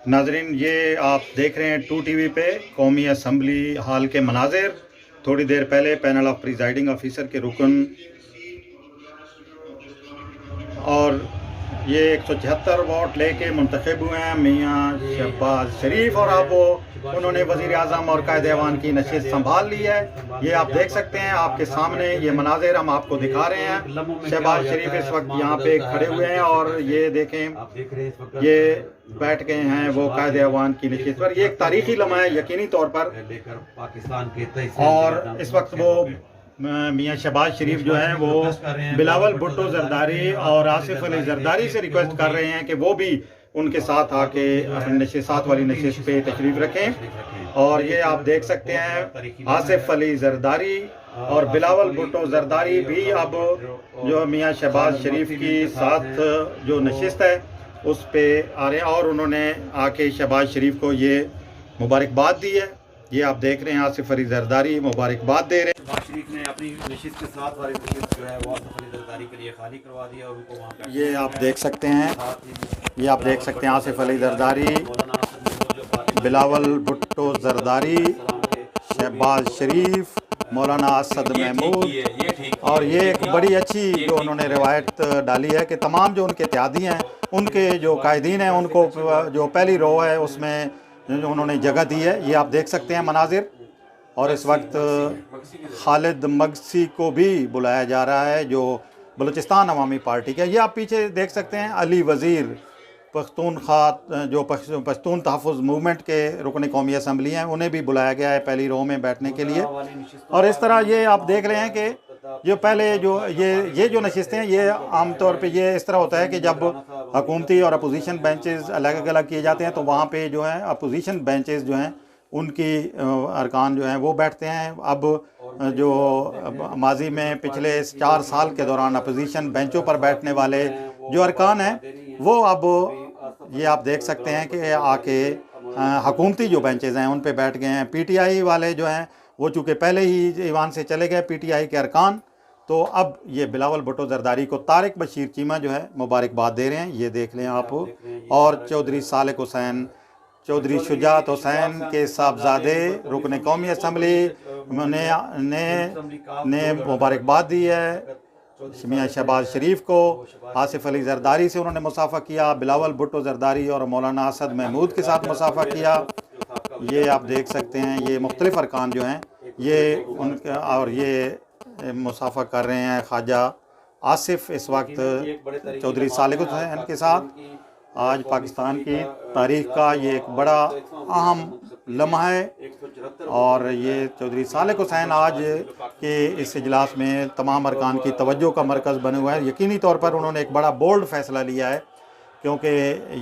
नाजरीन, ये आप देख रहे हैं 2 टीवी पे कौमी असम्बली हाल के मनाजिर। थोड़ी देर पहले पैनल ऑफ प्रिजाइडिंग ऑफिसर के रुकन और ये 176 वोट लेके मुंतखब हुए हैं मियाँ शहबाज शरीफ, और अब उन्होंने वज़ीर आज़म और कायदे ऐवान की नशिस्त संभाल ली है। ये आप देख सकते हैं, आपके सामने ये मनाजिर हम आपको दिखा रहे हैं। शहबाज शरीफ इस वक्त यहाँ पे खड़े हुए हैं और ये देखें, ये बैठ गए हैं वो कायदे ऐवान की नशिस्त पर। ये एक तारीखी लम्हा है यकीनी तौर पर। और इस वक्त वो मियाँ शहबाज शरीफ जो हैं वो बिलावल भुट्टो जरदारी और आसिफ अली जरदारी से रिक्वेस्ट कर रहे हैं कि वो भी उनके साथ आके अपने साथ वाली नशिस्त पे तशरीफ रखें। और ये आप देख सकते हैं, आसिफ अली जरदारी और बिलावल भुट्टो जरदारी भी अब जो मियाँ शहबाज शरीफ की साथ जो नशिस्त है उस पे आ रहे हैं, और उन्होंने आके शहबाज शरीफ को ये मुबारकबाद दी है। ये आप देख रहे हैं, आसिफ अली जरदारी मुबारकबाद दे रहे हैं। शहबाज शरीफ ने अपनी नशिस्त के साथ वाली नशिस्त जो है वो आसिफ अली जरदारी के लिए खाली करवा दिया और उनको वहाँ पे ये आप देख सकते हैं, ये आप देख सकते हैं आसिफ अली जरदारी, बिलावल भुट्टो जरदारी, शहबाज शरीफ, मौलाना असद महमूद। और ये एक बड़ी अच्छी जो उन्होंने रिवायत डाली है कि तमाम जो उनके इत्यादी हैं, उनके जो कायदीन हैं, उनको जो पहली रो है उसमें जो उन्होंने जगह दी है। ये आप देख सकते हैं मनाजिर। और इस वक्त खालिद मगसी को भी बुलाया जा रहा है जो बलूचिस्तान अवामी पार्टी का। ये आप पीछे देख सकते हैं, अली वज़ीर पख्तूनख्वा जो पश्तून तहफ़्फ़ुज़ मूवमेंट के रुकन कौमी असम्बली हैं, उन्हें भी बुलाया गया है पहली रो में बैठने के लिए। और इस तरह ये आप देख रहे हैं कि जो पहले जो ये जो नशिस्तें हैं, ये आम तौर पे ये इस तरह होता है कि जब हुकूमती और अपोजिशन बेंचेस अलग अलग किए जाते हैं तो वहाँ पे जो है अपोजिशन बेंचेस जो हैं उनकी अरकान जो हैं वो बैठते हैं। अब जो माजी में पिछले 4 साल के दौरान अपोजिशन बेंचों पर बैठने वाले जो अरकान हैं वो अब ये आप देख सकते हैं कि आके हुकूमती जो बेंचेस हैं उन पे बैठ गए हैं। पीटीआई वाले जो हैं वो चूँकि पहले ही ईवान से चले गए पीटीआई के अरकान, तो अब ये बिलावल भुट्टो जरदारी को तारिक बशीर चीमा जो है मुबारकबाद दे रहे हैं। ये देख लें आप। और चौधरी सालिक हुसैन, चौधरी शुजात हुसैन के साहबजादे रुकन कौमी असम्बली ने मुबारकबाद दी है मियाँ शहबाज शरीफ को। आसिफ अली जरदारी से उन्होंने मुसाफा किया, बिलावल भुट्टो जरदारी और मौलाना असद महमूद के साथ मुसाफा किया। ये आप देख सकते हैं, ये मुख्तलिफ अरकान जो हैं ये उनका, और ये मुसाफा कर रहे हैं ख्वाजा आसिफ इस वक्त चौधरी सालिक हुसैन के साथ। आज पाकिस्तान की तारीख़ का ये एक बड़ा अहम लम्हा है। और ये चौधरी सालिक हुसैन आज के इस इजलास में तमाम अरकान की तवज्जो का मरकज़ बने हुए हैं। यकीनी तौर पर उन्होंने एक बड़ा बोल्ड फ़ैसला लिया है, क्योंकि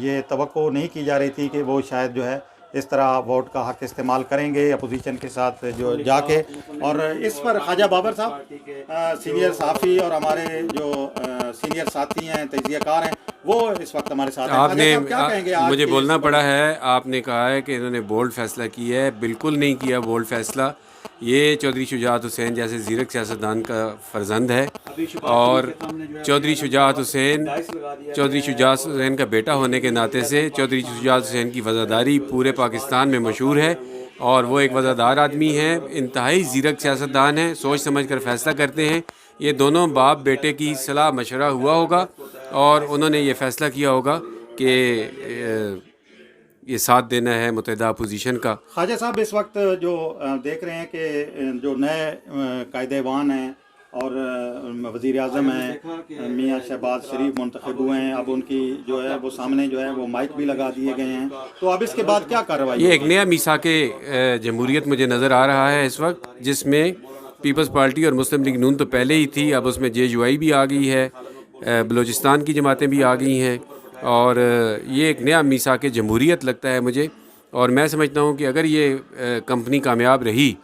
ये तवक्को नहीं की जा रही थी कि वो शायद जो है इस तरह वोट का हक़ इस्तेमाल करेंगे अपोजिशन के साथ जो जाके। और इस पर ख्वाजा बाबर साहब सीनियर सहाफ़ी और हमारे जो सीनियर साथी हैं, तजियाकार हैं, वो इस वक्त हमारे साथ हैं। आपने क्या कहेंगे? मुझे बोलना पड़ा है, आपने कहा है कि इन्होंने बोल्ड फ़ैसला किया है। बिल्कुल नहीं किया बोल्ड फ़ैसला। ये चौधरी शुजात हुसैन जैसे ज़ीरक सियासतदान का फ़र्जंद है, और चौधरी शुजात हुसैन का बेटा होने के नाते से चौधरी शुजात हुसैन की वज़ादारी पूरे पाकिस्तान में मशहूर है। और वो एक वज़ादार आदमी है, इंतहाई ज़ीरक सियासतदान है, सोच समझ कर फ़ैसला करते हैं। ये दोनों बाप बेटे की सलाह मशवरा हुआ होगा और उन्होंने ये फ़ैसला किया होगा कि ये साथ देना है मुत्तहिदा अपोजिशन का। ख्वाजा साहब इस वक्त जो देख रहे हैं कि जो नए कायदेवान हैं और वज़ीर आज़म हैं मियाँ शहबाज शरीफ मुंतखब हुए हैं, अब उनकी जो है वो सामने जो है वो माइक भी लगा दिए गए हैं, तो अब इसके बाद क्या कार्रवाई? ये एक नया मीसाके जमहूरियत मुझे नज़र आ रहा है इस वक्त, जिसमें पीपल्स पार्टी और मुस्लिम लीग नून तो पहले ही थी, अब उसमें JUI भी आ गई है, बलूचिस्तान की जमातें भी आ गई हैं, और ये एक नया मीसाके जमहूरियत लगता है मुझे। और मैं समझता हूँ कि अगर ये कंपनी कामयाब रही,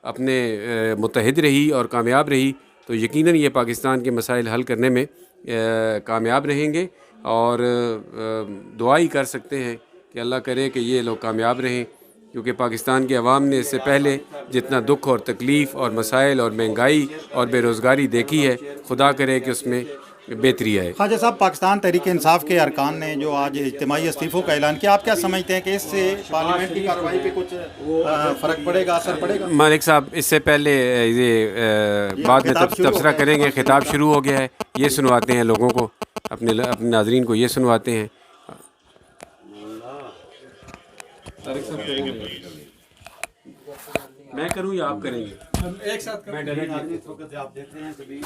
अपने मुत्तहिद रही और कामयाब रही, तो यकीनन ये पाकिस्तान के मसाइल हल करने में कामयाब रहेंगे। और दुआ ही कर सकते हैं कि अल्लाह करे कि ये लोग कामयाब रहें, क्योंकि पाकिस्तान के अवाम ने इससे पहले जितना दुख और तकलीफ़ और मसाइल और महंगाई और बेरोज़गारी देखी है, खुदा करे कि उसमें बेहतरी आए। ख्वाजा साहब, पाकिस्तान तहरीक इंसाफ के अरकान ने जो आज इज्तिमाई इस्तीफ़ों का ऐलान किया, आप क्या समझते हैं कि इससे पार्लियामेंट की कार्रवाई पे कुछ फ़र्क पड़ेगा, असर पड़ेगा? मालिक साहब, इससे पहले ये बाद में तबसरा करेंगे, खिताब शुरू हो गया है, ये सुनवाते हैं लोगों को, अपने नाजरीन को ये सुनवाते हैं। मैं करूँ या आप करेंगे? एक साथ मैं डायरेक्ट इस वक्त आप देख रहे हैं सभी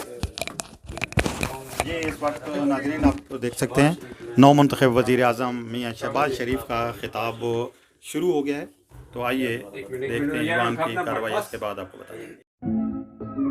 ये इस वक्त नाज़रीन आप तो देख सकते हैं, नौ मुंतखब वज़ीर आज़म मियाँ शहबाज शरीफ का खिताब शुरू हो गया है। तो आइए देखते हैं ईवान की कार्रवाई, इसके बाद आपको बताएंगे।